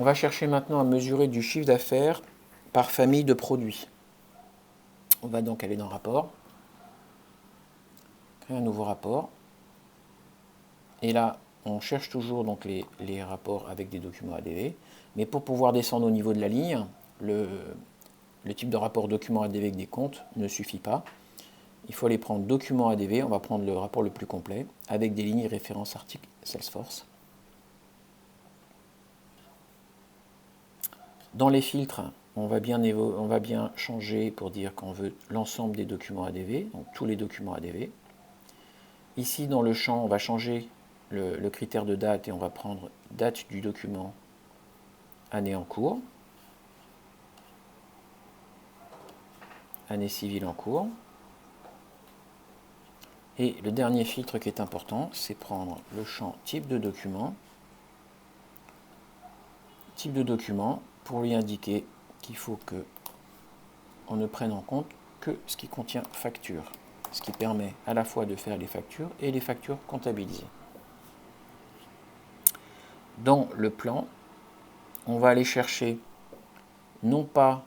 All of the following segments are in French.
On va chercher maintenant à mesurer du chiffre d'affaires par famille de produits. On va donc aller dans Rapport, créer un nouveau rapport. Et là, on cherche toujours donc les rapports avec des documents ADV. Mais pour pouvoir descendre au niveau de la ligne, le type de rapport document ADV avec des comptes ne suffit pas. Il faut aller prendre document ADV, on va prendre le rapport le plus complet, avec des lignes référence article Salesforce. Dans les filtres, on va bien changer pour dire qu'on veut l'ensemble des documents ADV, donc tous les documents ADV. Ici, dans le champ, on va changer le critère de date et on va prendre date du document, année en cours, année civile en cours. Et le dernier filtre qui est important, c'est prendre le champ type de document pour lui indiquer qu'il faut que on ne prenne en compte que ce qui contient facture, ce qui permet à la fois de faire les factures et les factures comptabilisées. Dans le plan, on va aller chercher non pas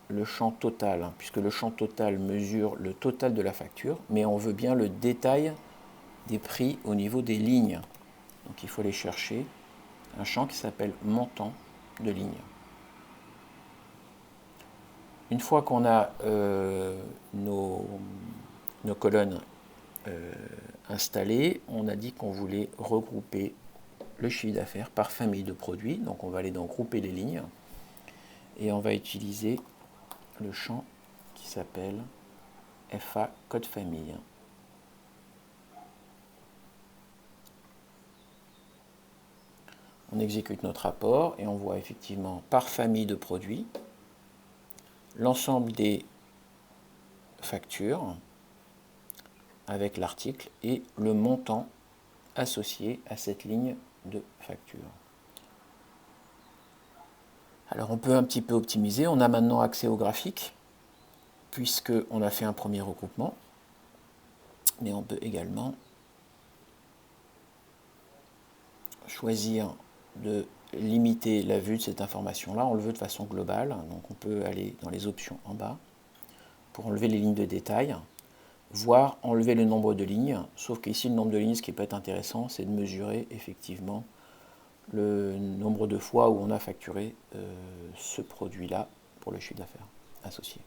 le champ total, puisque le champ total mesure le total de la facture, mais on veut bien le détail des prix au niveau des lignes. Donc il faut aller chercher un champ qui s'appelle montant de ligne. Une fois qu'on a nos colonnes installées, on a dit qu'on voulait regrouper le chiffre d'affaires par famille de produits. Donc on va aller dans grouper les lignes et on va utiliser le champ qui s'appelle FA code famille. On exécute notre rapport et on voit effectivement par famille de produits l'ensemble des factures avec l'article et le montant associé à cette ligne de facture. Alors on peut un petit peu optimiser, on a maintenant accès au graphique puisqu'on a fait un premier regroupement, mais on peut également choisir de limiter la vue de cette information-là, on le veut de façon globale, donc on peut aller dans les options en bas pour enlever les lignes de détail, voire enlever le nombre de lignes, sauf qu'ici le nombre de lignes, ce qui peut être intéressant, c'est de mesurer effectivement le nombre de fois où on a facturé ce produit-là pour le chiffre d'affaires associé.